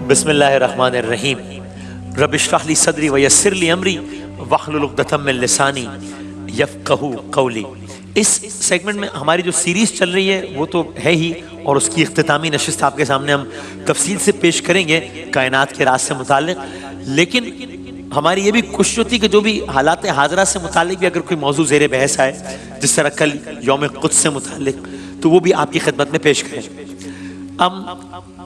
بسم اللہ الرحمن الرحیم رب اشرح لی صدری ویسر لی امری واحلل عقدۃ من لسانی یفقہوا قولی۔ اس سیگمنٹ میں ہماری جو سیریز چل رہی ہے وہ تو ہے ہی، اور اس کی اختتامی نشست آپ کے سامنے ہم تفصیل سے پیش کریں گے کائنات کے راز سے متعلق، لیکن ہماری یہ بھی کوشش ہوتی کہ جو بھی حالات حاضرہ سے متعلق بھی اگر کوئی موضوع زیر بحث آئے، جس طرح کل یوم قدس سے متعلق، تو وہ بھی آپ کی خدمت میں پیش کریں۔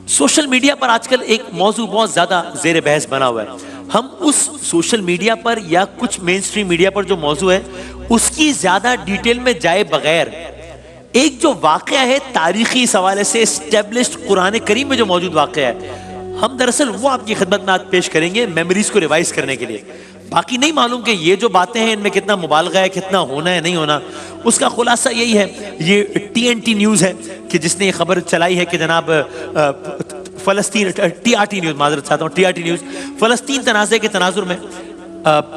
سوشل میڈیا پر آج کل ایک موضوع بہت زیادہ زیر بحث بنا ہوا ہے۔ ہم اس سوشل میڈیا پر یا کچھ مین سٹریم میڈیا پر جو موضوع ہے اس کی زیادہ ڈیٹیل میں جائے بغیر ایک جو واقعہ ہے تاریخی اس حوالے سے اسٹیبلشڈ قرآن کریم میں جو موجود واقعہ ہے، ہم دراصل وہ آپ کی خدمت میں آج پیش کریں گے میموریز کو ریوائز کرنے کے لیے۔ باقی نہیں معلوم کہ یہ جو باتیں ہیں ان میں کتنا مبالغہ ہے، کتنا ہونا ہے نہیں ہونا، اس کا خلاصہ یہی ہے۔ یہ ٹی این ٹی نیوز ہے کہ جس نے یہ خبر چلائی ہے کہ جناب فلسطین، ٹی آر ٹی نیوز، معذرت چاہتا ہوں، ٹی آر ٹی نیوز، فلسطین تنازع کے تناظر میں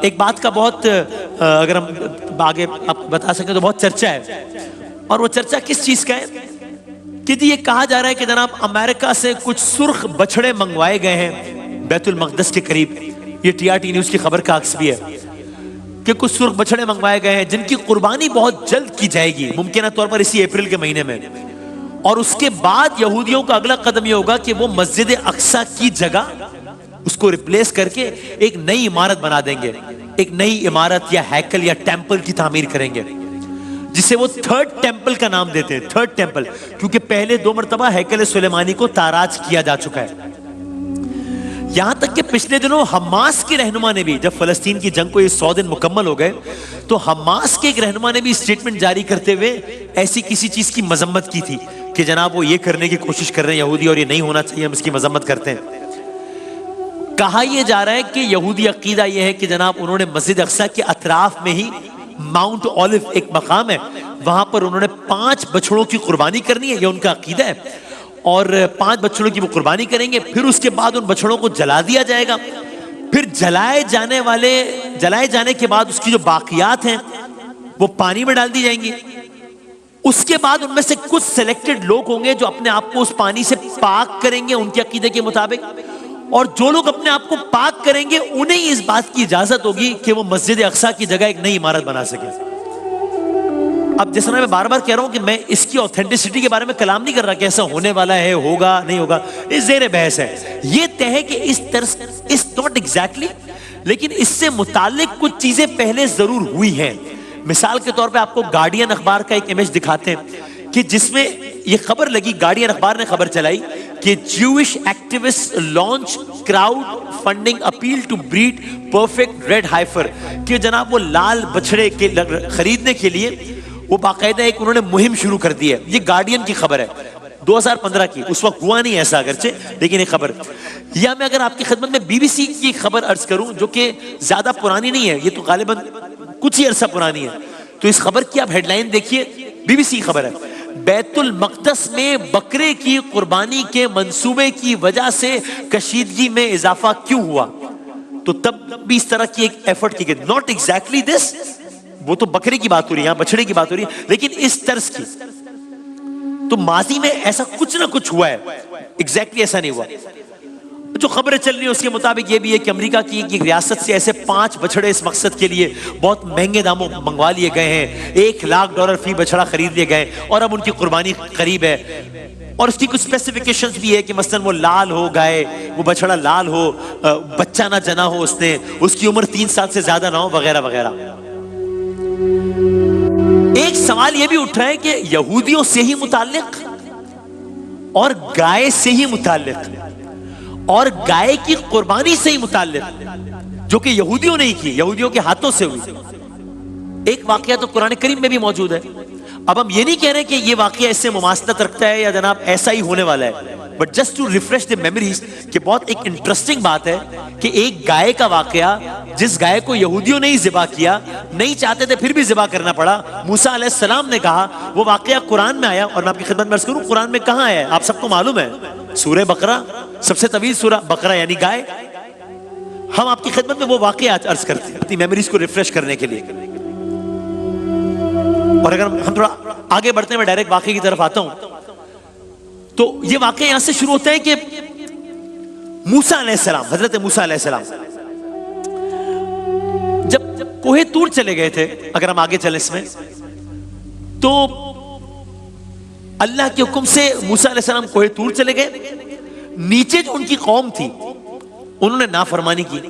ایک بات کا بہت اگر ہم آگے آپ بتا سکیں تو بہت چرچا ہے، اور وہ چرچا کس چیز کا ہے کہ یہ کہا جا رہا ہے کہ جناب امریکہ سے کچھ سرخ بچھڑے منگوائے گئے ہیں بیت المقدس کے قریب۔ یہ ٹی آر ٹی نیوز کی خبر کا عکس بھی ہے کہ کچھ سرخ بچھڑے منگوائے گئے ہیں جن کی قربانی بہت جلد کی جائے گی، ممکنہ طور پر اسی اپریل کے مہینے میں، اور اس کے بعد یہودیوں کا اگلا قدم یہ ہوگا کہ وہ مسجد اقصی کی جگہ اس کو ریپلیس کر کے ایک نئی عمارت بنا دیں گے، ایک نئی عمارت یا ہیکل یا ٹیمپل کی تعمیر کریں گے، جسے وہ تھرڈ ٹیمپل کا نام دیتے ہیں، تھرڈ ٹیمپل، کیونکہ پہلے 2 مرتبہ ہیکل سلیمانی کو تاراج کیا جا چکا ہے۔ یہاں تک کہ پچھلے دنوں حماس کے رہنما نے بھی، جب فلسطین کی جنگ کو یہ 100 دن مکمل ہو گئے، تو حماس کے ایک رہنما نے بھی اسٹیٹمنٹ جاری کرتے ہوئے ایسی کسی چیز کی مذمت کی تھی کہ جناب وہ یہ کرنے کی کوشش کر رہے ہیں یہودی اور یہ نہیں ہونا چاہیے، ہم اس کی مذمت کرتے ہیں۔ کہا یہ جا رہا ہے کہ یہودی عقیدہ یہ ہے کہ جناب انہوں نے مسجد اقصی کے اطراف میں ہی ماؤنٹ اولیو ایک مقام ہے، وہاں پر انہوں نے 5 بچڑوں کی قربانی کرنی ہے، یہ ان کا عقیدہ ہے، اور 5 بچڑوں کی وہ قربانی کریں گے، پھر اس کے بعد ان بچڑوں کو جلا دیا جائے گا، پھر جلائے جانے کے بعد اس کی جو باقیات ہیں وہ پانی میں ڈال دی جائیں گی۔ اس کے بعد ان میں سے کچھ سلیکٹڈ لوگ ہوں گے جو اپنے آپ کو اس پانی سے پاک کریں گے ان کے عقیدے کے مطابق، اور جو لوگ اپنے آپ کو پاک کریں گے انہیں اس بات کی اجازت ہوگی کہ وہ مسجد اقصی کی جگہ ایک نئی عمارت بنا سکیں۔ اب جس طرح میں بار بار کہہ رہا ہوں کہ میں اس کی اوتھینٹسٹی کے بارے میں کلام نہیں کر رہا کہ ایسا ہونے والا ہے، ہوگا نہیں ہوگا، یہ زیر بحث ہے۔ یہ طے ہے کہ اس طرز ناٹ ایگزیکٹلی، لیکن اس سے متعلق کچھ چیزیں پہلے ضرور ہوئی ہیں۔ مثال کے طور پہ آپ کو گارڈین اخبار کا ایک امیج دکھاتے ہیں کہ جس میں یہ خبر لگی، گارڈین اخبار نے خبر چلائی کہ Jewish activist launch crowd funding appeal to breed perfect red heifer, کہ جناب وہ لال بچھڑے کے خریدنے کے لیے وہ باقاعدہ ایک انہوں نے مہم شروع کر دی ہے۔ یہ گارڈین کی خبر ہے 2015 کی، اس وقت ہوا نہیں ایسا اگرچہ، لیکن یہ خبر۔ یا میں اگر آپ کی خدمت میں بی بی سی کی خبر عرض کروں جو کہ زیادہ پرانی نہیں ہے، یہ تو غالباً کچھ ہی عرصہ پرانی ہے، تو اس خبر کی آپ ہیڈ لائن دیکھیے، بی بی سی خبر ہے، بیت المقدس میں بکرے کی قربانی کے منصوبے کی وجہ سے کشیدگی میں اضافہ کیوں ہوا؟ تو تب بھی اس طرح کی ایک ایفرٹ کی گئی، ناٹ ایگزیکٹلی دس، وہ تو بکرے کی بات ہو رہی ہے، بچڑے کی بات ہو رہی ہے، لیکن اس طرز کی۔ تو ماضی میں ایسا کچھ نہ کچھ ہوا ہے، ایگزیکٹلی ایسا نہیں ہوا۔ جو خبریں چل رہی ہیں اس کے مطابق یہ بھی ہے کہ امریکہ کی ایک ریاست سے ایسے 5 بچڑے اس مقصد کے لیے بہت مہنگے داموں منگوا لیے گئے ہیں، $1,00,000 فی بچڑا خرید لیے گئے، اور اب ان کی قربانی قریب ہے، اور اس کی کچھ اسپیسیفکیشنز بھی ہے کہ مثلا وہ لال ہو گائے، وہ بچڑا لال ہو، بچہ نہ جنا ہو اس نے، اس کی عمر 3 سال سے زیادہ نہ ہو، وغیرہ وغیرہ۔ ایک سوال یہ بھی اٹھ رہا ہے کہ یہودیوں سے ہی متعلق اور گائے سے ہی متعلق اور گائے کی قربانی سے ہی متعلق، جو کہ یہودیوں نے ہی کی، یہودیوں کے ہاتھوں سے ہوئی، ایک واقعہ تو قرآن کریم میں بھی موجود ہے۔ اب ہم یہ نہیں کہہ رہے کہ یہ واقعہ اس سے مماثلت رکھتا ہے یا جناب ایسا ہی ہونے والا ہے، but just to refresh the memories کہ بہت ایک انٹرسٹنگ بات ہے کہ ایک گائے کا واقعہ، جس گائے کو یہودیوں نے ہی ذبح کیا، نہیں چاہتے تھے پھر بھی ذبح کرنا پڑا، موسیٰ علیہ السلام نے کہا، وہ واقعہ قرآن میں آیا، اور میں آپ کی خدمت میں عرض کروں قرآن میں کہاں آیا ہے آپ سب کو معلوم ہے، سورہ بقرہ، سب سے طویل سورہ بقرہ یعنی گائے۔ ہم آپ کی خدمت میں وہ واقعات عرض کرتے ہیں اپنی میموریز کو ریفریش کرنے کے لیے۔ اور اگر ہم تھوڑا آگے بڑھتے ہیں، میں ڈائریکٹ واقعے کی طرف آتا ہوں، تو یہ واقعہ یہاں سے شروع ہوتا ہے کہ موسیٰ علیہ السلام، حضرت موسیٰ علیہ السلام جب کوہ طور چلے گئے تھے، اگر ہم آگے چلیں اس میں، تو اللہ کے حکم سے موسیٰ علیہ السلام کوہ طور چلے گئے. نیچے جو ان کی قوم تھی انہوں نے نافرمانی کی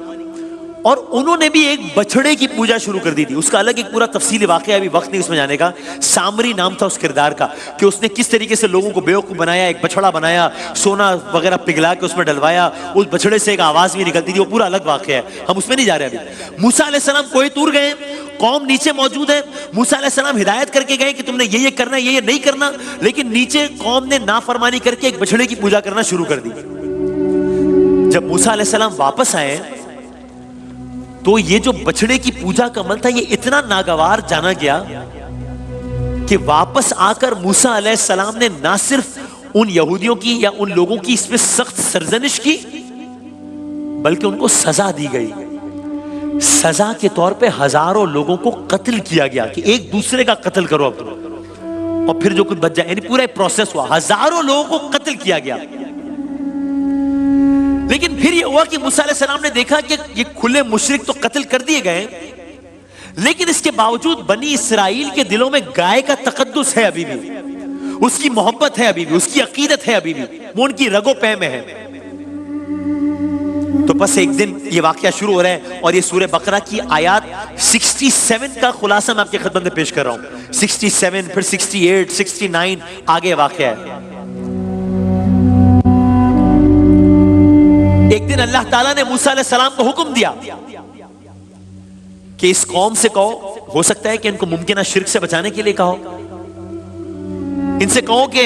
اور انہوں نے بھی ایک بچھڑے کی پوجا شروع کر دی تھی. اس کا الگ ایک پورا تفصیلی واقعہ، ابھی وقت نہیں اس میں جانے کا. سامری نام تھا اس کردار کا، کہ اس نے کس طریقے سے لوگوں کو بیوقوف بنایا، ایک بچھڑا بنایا، سونا وغیرہ پگھلا کے اس میں ڈلوایا، اس بچھڑے سے ایک آواز بھی نکلتی تھی. وہ پورا الگ واقعہ ہے، ہم اس میں نہیں جا رہے ابھی. موسیٰ علیہ السلام کوہ طور گئے، قوم نیچے موجود ہے. موسیٰ علیہ السلام ہدایت کر کے گئے کہ تم نے یہ کرنا ہے، یہ نہیں کرنا، لیکن نیچے قوم نے نافرمانی کر کے ایک بچھڑے کی پوجا کرنا شروع کر دی. جب موسیٰ علیہ السلام واپس آئے تو یہ جو بچڑے کی پوجا کا عمل تھا یہ اتنا ناگوار جانا گیا کہ واپس آ کر موسیٰ علیہ السلام نے نہ صرف ان یہودیوں کی یا ان لوگوں کی اس پہ سخت سرزنش کی، بلکہ ان کو سزا دی گئی. سزا کے طور پہ ہزاروں لوگوں کو قتل کیا گیا کہ ایک دوسرے کا قتل کرو اب تم، اور پھر جو کچھ بچ جائے. یعنی پورا پروسیس ہوا، ہزاروں لوگوں کو قتل کیا گیا. لیکن پھر یہ ہوا کہ موسیٰ علیہ السلام نے دیکھا کہ یہ کھلے مشرک تو قتل کر دیے گئے، لیکن اس کے باوجود بنی اسرائیل کے دلوں میں گائے کا تقدس ہے ابھی بھی، اس کی محبت ہے ابھی بھی، اس کی عقیدت ہے ابھی بھی، وہ ان کی رگو پے میں ہے. تو بس ایک دن یہ واقعہ شروع ہو رہا ہے اور یہ سورہ بقرہ کی آیات 67 کا خلاصہ میں آپ کی خدمت میں پیش کر رہا ہوں. 67 پھر 68 69 آگے واقعہ ہے. ایک دن اللہ تعالیٰ نے موسیٰ علیہ السلام کو حکم دیا کہ اس قوم سے کہو، ہو سکتا ہے کہ ان کو ممکنہ شرک سے بچانے کے لیے کہو، ان سے کہو کہ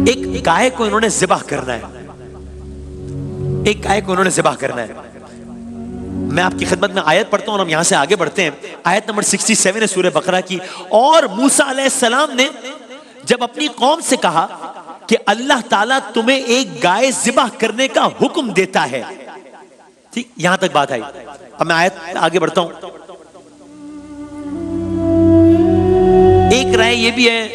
ایک گائے کو انہوں نے ذبح کرنا ہے، ایک گائے کو انہوں نے ذبح کرنا ہے. میں آپ کی خدمت میں آیت پڑھتا ہوں اور ہم یہاں سے آگے بڑھتے ہیں. آیت نمبر 67 ہے سورہ بقرہ کی. اور موسیٰ علیہ السلام نے جب اپنی قوم سے کہا کہ اللہ تعالیٰ تمہیں ایک گائے ذبح کرنے کا حکم دیتا ہے، ٹھیک، یہاں تک بات آئی. اب میں آیت آگے بڑھتا ہوں. ایک رائے یہ بھی ہے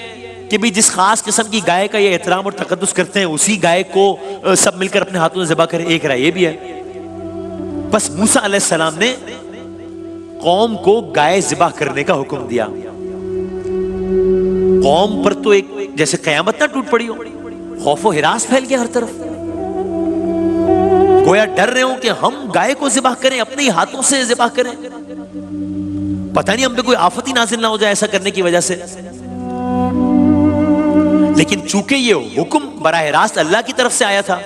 کہ بھی جس خاص قسم کی گائے کا یہ احترام اور تقدس کرتے ہیں اسی گائے کو سب مل کر اپنے ہاتھوں سے ذبح کریں. ایک رائے یہ بھی ہے. بس موسیٰ علیہ السلام نے قوم کو گائے ذبح کرنے کا حکم دیا. قوم پر تو ایک جیسے قیامت نہ ٹوٹ پڑی ہو، خوف و ہراس پھیل گیا ہر طرف، گویا ڈر رہے ہوں کہ ہم گائے کو ذبح کریں، اپنے ہی ہاتھوں سے ذبح کریں، پتہ نہیں ہم پہ کوئی آفت ہی نازل نہ ہو جائے ایسا کرنے کی وجہ سے. لیکن چونکہ یہ حکم براہ راست اللہ کی طرف سے آیا تھا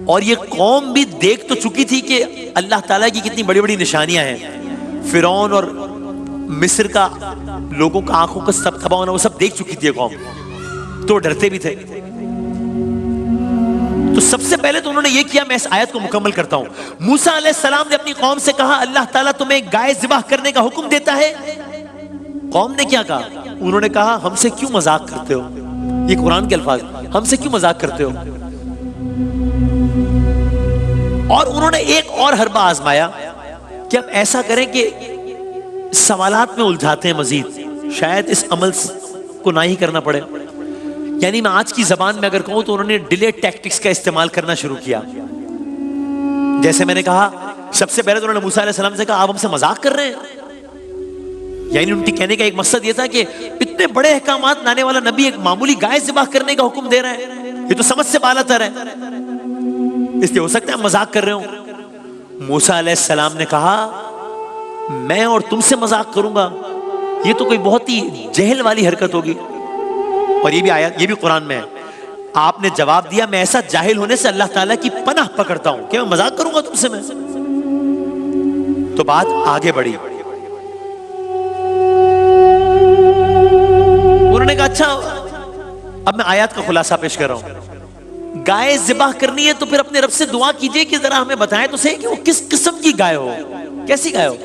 اور یہ قوم بھی دیکھ تو چکی تھی کہ اللہ تعالیٰ کی کتنی بڑی بڑی نشانیاں ہیں، فرعون اور مصر کا لوگوں کا آنکھوں کا سب تباہ ہونا وہ سب دیکھ چکی تھی یہ قوم، تو ڈرتے بھی تھے. تو سب سے پہلے تو انہوں نے یہ کیا، میں اس آیت کو مکمل کرتا ہوں. موسیٰ علیہ السلام نے اپنی قوم سے کہا اللہ تعالیٰ تمہیں گائے ذبح کرنے کا حکم دیتا ہے. قوم نے کیا کہا؟ انہوں نے کہا ہم سے کیوں مذاق کرتے ہو، یہ قرآن کے الفاظ، ہم سے کیوں مذاق کرتے ہو. اور انہوں نے ایک اور حربہ آزمایا کہ اب ایسا کریں کہ سوالات میں الجھاتے ہیں مزید، شاید اس عمل کو نہ ہی کرنا پڑے. یعنی میں آج کی زبان میں اگر کہوں تو انہوں نے ڈیلے ٹیکٹکس کا استعمال کرنا شروع کیا. جیسے میں نے کہا سب سے پہلے تو انہوں نے موسیٰ علیہ السلام سے کہا آپ ہم سے مذاق کر رہے ہیں. یعنی ان کے کہنے کا ایک مقصد یہ تھا کہ اتنے بڑے احکامات لانے والا نبی ایک معمولی گائے ذبح کرنے کا حکم دے رہا ہے، یہ تو سمجھ سے بالا تر ہے، اس لیے ہو سکتا ہے مذاق کر رہے ہوں. موسیٰ علیہ السلام نے کہا میں اور تم سے مذاق کروں گا، یہ تو کوئی بہت ہی جہل والی حرکت ہوگی. اور یہ بھی آیت، یہ بھی قرآن میں ہے. آپ نے جواب دیا میں ایسا جاہل ہونے سے اللہ تعالیٰ کی پناہ پکڑتا ہوں کہ میں مذاق کروں گا تم سے. میں تو بات آگے بڑھی. انہوں نے کہا اچھا اب میں آیات کا خلاصہ پیش کر رہا ہوں. گائے ذبح کرنی ہے تو پھر اپنے رب سے دعا کیجئے کہ ذرا ہمیں بتائیں تو صحیح کہ وہ کس قسم کی گائے ہو، کیسی گائے ہو.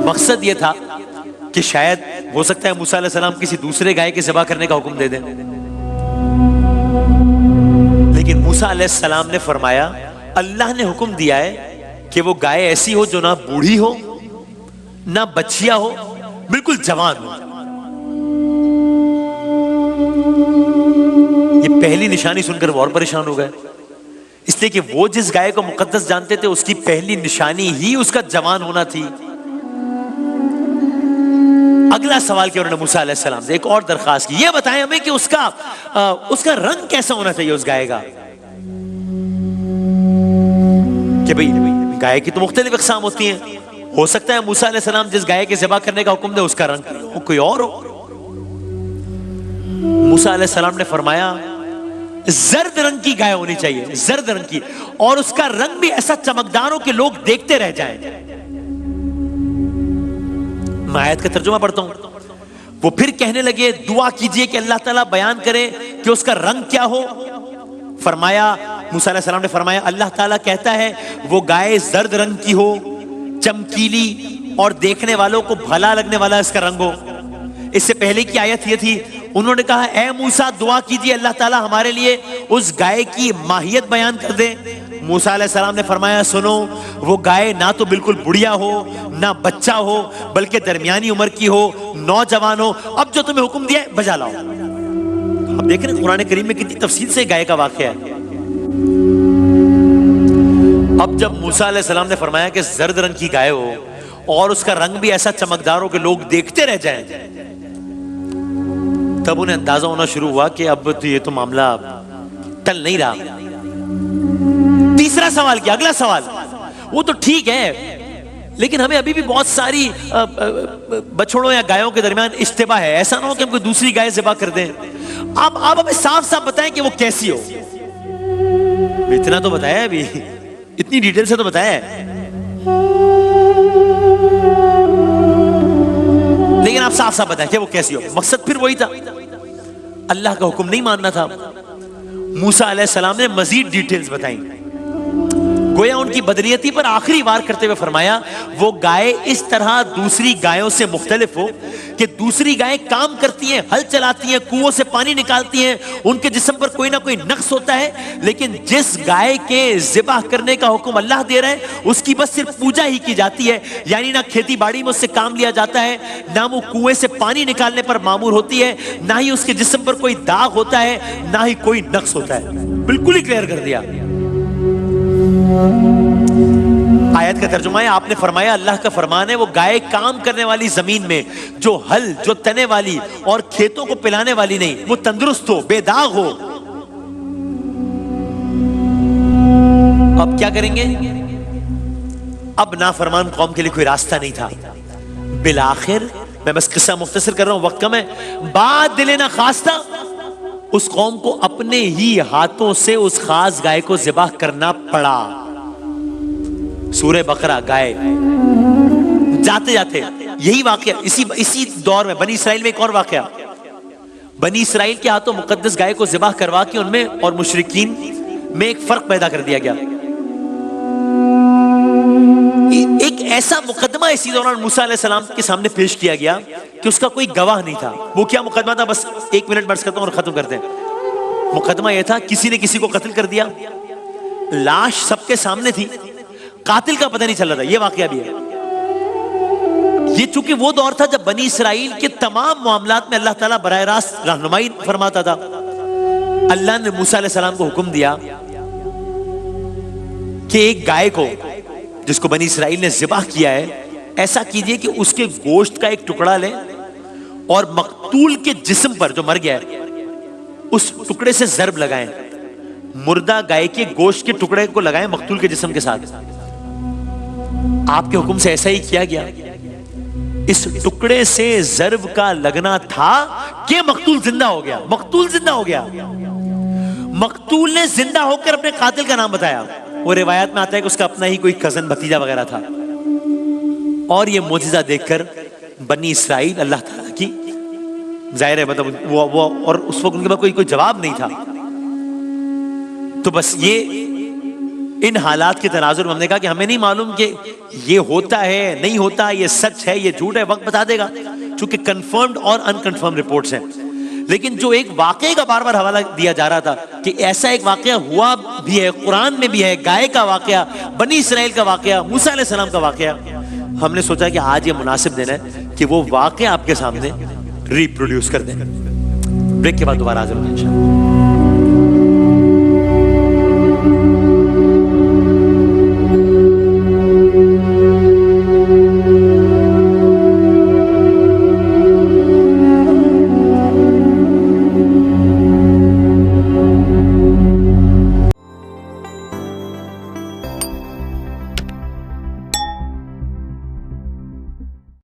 مقصد یہ تھا کہ شاید ہو سکتا ہے موسیٰ علیہ السلام کسی دوسرے گائے کے ذبح کرنے کا حکم دے دیں. لیکن موسیٰ علیہ السلام نے فرمایا اللہ نے حکم دیا ہے کہ وہ گائے ایسی ہو جو نہ بوڑھی ہو نہ بچیا ہو، بالکل جوان ہو. یہ پہلی نشانی سن کر وہ اور پریشان ہو گئے، اس لیے کہ وہ جس گائے کو مقدس جانتے تھے اس کی پہلی نشانی ہی اس کا جوان ہونا تھی۔ اگلا سوال کیا انہوں نے موسیٰ علیہ السلام سے، ایک اور درخواست کی، یہ بتائیں ہمیں کہ اس کا رنگ کیسا ہونا چاہیے اس گائے کا؟ کہ بھئی گائے کی تو مختلف اقسام ہوتی ہیں، ہو سکتا ہے موسیٰ علیہ السلام جس گائے کے ذبح کرنے کا حکم دے اس کا رنگ کوئی اور ہو۔ موسیٰ علیہ السلام نے فرمایا زرد رنگ کی گائے ہونی چاہیے، زرد رنگ کی، اور اس کا رنگ بھی ایسا چمکدار ہو کہ لوگ دیکھتے رہ جائیں۔ میں آیت کا ترجمہ پڑھتا ہوں، وہ پھر کہنے لگے دعا کیجئے کہ اللہ تعالیٰ بیان کرے کہ اس کا رنگ کیا ہو۔ فرمایا موسیٰ علیہ السلام نے فرمایا اللہ تعالیٰ کہتا ہے وہ گائے زرد رنگ کی ہو، چمکیلی اور دیکھنے والوں کو بھلا لگنے والا اس کا رنگ ہو۔ اس سے پہلے کی آیت یہ تھی، انہوں نے کہا اے موسیٰ دعا کیجئے اللہ تعالیٰ ہمارے لیے اس گائے کی ماہیت بیان کر دے۔ موسیٰ علیہ السلام نے فرمایا سنو، وہ گائے نہ تو بالکل بڑھیا ہو نہ بچہ ہو، بلکہ درمیانی عمر کی ہو، نوجوان ہو۔ اب جو تمہیں حکم دیا ہے بجا لاؤ۔ اب دیکھ رہے ہیں قرآن کریم میں کتنی تفصیل سے گائے کا واقعہ ہے۔ اب جب موسیٰ علیہ السلام نے فرمایا کہ زرد رنگ کی گائے ہو اور اس کا رنگ بھی ایسا چمکدار ہو کہ لوگ دیکھتے رہ جائیں، تب انہیں اندازہ ہونا شروع ہوا کہ اب تو یہ تو معاملہ ٹل نہیں رہا۔ تیسرا سوال کیا، اگلا سوال، وہ تو ٹھیک ہے لیکن ہمیں ابھی بھی بہت ساری بچڑوں یا گایوں کے درمیان اشتباہ ہے، ایسا نہ ہو کہ ہم کوئی دوسری گائے ذبح کر دیں۔ آپ ہمیں صاف صاف بتائیں کہ وہ کیسی ہو۔ اتنا تو بتایا ابھی، اتنی ڈیٹیل سے تو بتایا ہے، لیکن آپ صاف صاف بتائیں کہ وہ کیسی ہو۔ مقصد پھر وہی تھا، اللہ کا حکم نہیں ماننا تھا۔ موسیٰ علیہ السلام نے مزید ڈیٹیلز بتائیں، گویا ان کی بدنیتی پر آخری وار کرتے ہوئے فرمایا وہ گائے اس طرح دوسری گایوں سے مختلف ہو کہ دوسری گائیں کام کرتی ہیں، ہل چلاتی ہیں، کنووں سے پانی نکالتی ہیں، ان کے جسم پر کوئی نہ کوئی نقص ہوتا ہے، لیکن جس گائے کے ذبح کرنے کا حکم اللہ دے رہا ہے اس کی بس صرف پوجا ہی کی جاتی ہے، یعنی نہ کھیتی باڑی میں اس سے کام لیا جاتا ہے، نہ وہ کنویں سے پانی نکالنے پر مامور ہوتی ہے، نہ ہی اس کے جسم پر کوئی داغ ہوتا ہے، نہ ہی کوئی نقص ہوتا ہے۔ بالکل ہی کلیئر کر دیا۔ آیت کا ترجمہ ہے، آپ نے فرمایا اللہ کا فرمان ہے وہ گائے کام کرنے والی زمین میں جو ہل، جو تنے والی اور کھیتوں کو پلانے والی نہیں، وہ تندرست ہو، بے داغ ہو۔ اب کیا کریں گے؟ اب نافرمان قوم کے لیے کوئی راستہ نہیں تھا۔ بالآخر میں بس قصہ مختصر کر رہا ہوں، وقت کم ہے، بات دل نہ خواستہ اس قوم کو اپنے ہی ہاتھوں سے اس خاص گائے کو ذبح کرنا پڑا۔ سورہ بقرہ گائے، جاتے جاتے یہی واقعہ اسی دور میں بنی اسرائیل میں ایک اور واقعہ، بنی اسرائیل کے ہاتھوں مقدس گائے کو ذبح کروا کے ان میں اور مشرکین میں ایک فرق پیدا کر دیا گیا۔ ایک ایسا مقدمہ اسی دوران موسیٰ علیہ السلام کے سامنے پیش کیا گیا کہ اس کا کوئی گواہ نہیں تھا۔ وہ کیا مقدمہ تھا؟ بس ایک منٹ برس کرتا ہوں اور ختم کرتے ہیں۔ مقدمہ یہ تھا کسی نے کسی کو قتل کر دیا، لاش سب کے سامنے تھی، قاتل کا پتہ نہیں چل رہا تھا۔ یہ واقعہ بھی ہے۔ یہ چونکہ وہ دور تھا جب بنی اسرائیل کے تمام معاملات میں اللہ تعالیٰ براہ راست رہنمائی فرماتا تھا۔ اللہ نے موسیٰ علیہ السلام کو حکم دیا کہ ایک گائے کو جس کو بنی اسرائیل نے ذبح کیا ہے، ایسا کیجئے کہ اس کے گوشت کا ایک ٹکڑا لیں اور مقتول کے جسم پر جو مر گیا ہے اس ٹکڑے سے ضرب لگائیں، مردہ گائے کے گوشت کے ٹکڑے کو لگائیں مقتول کے جسم کے ساتھ۔ آپ کے حکم سے ایسا ہی کیا گیا۔ اس ٹکڑے سے ضرب کا لگنا تھا کہ مقتول زندہ ہو گیا۔ مقتول زندہ ہو گیا۔ مقتول نے زندہ ہو کر اپنے قاتل کا نام بتایا۔ وہ روایات میں آتا ہے کہ اس کا اپنا ہی کوئی کزن بھتیجا وغیرہ تھا۔ اور یہ معجزہ دیکھ کر بنی اسرائیل اللہ تعالیٰ کی ظاہر ہے مطلب وہ اور اس وقت ان کے پاس کوئی جواب نہیں تھا، تو بس یہ ان حالات کے تناظر میں ہم نے کہا کہ ہمیں نہیں معلوم کہ یہ ہوتا ہے نہیں ہوتا، یہ سچ ہے یہ جھوٹ ہے، وقت بتا دے گا، چونکہ کنفرمڈ اور انکنفرم رپورٹس ہیں۔ لیکن جو ایک واقعے کا بار بار حوالہ دیا جا رہا تھا کہ ایسا ایک واقعہ ہوا بھی ہے، قرآن میں بھی ہے، گائے کا واقعہ، بنی اسرائیل کا واقعہ، موسیٰ علیہ السلام کا واقعہ، ہم نے سوچا کہ آج یہ مناسب دن ہے کہ وہ واقعہ آپ کے سامنے ریپروڈیوس کر دیں۔ بریک کے بعد دوبارہ حاضر ہوں گے انشاءاللہ۔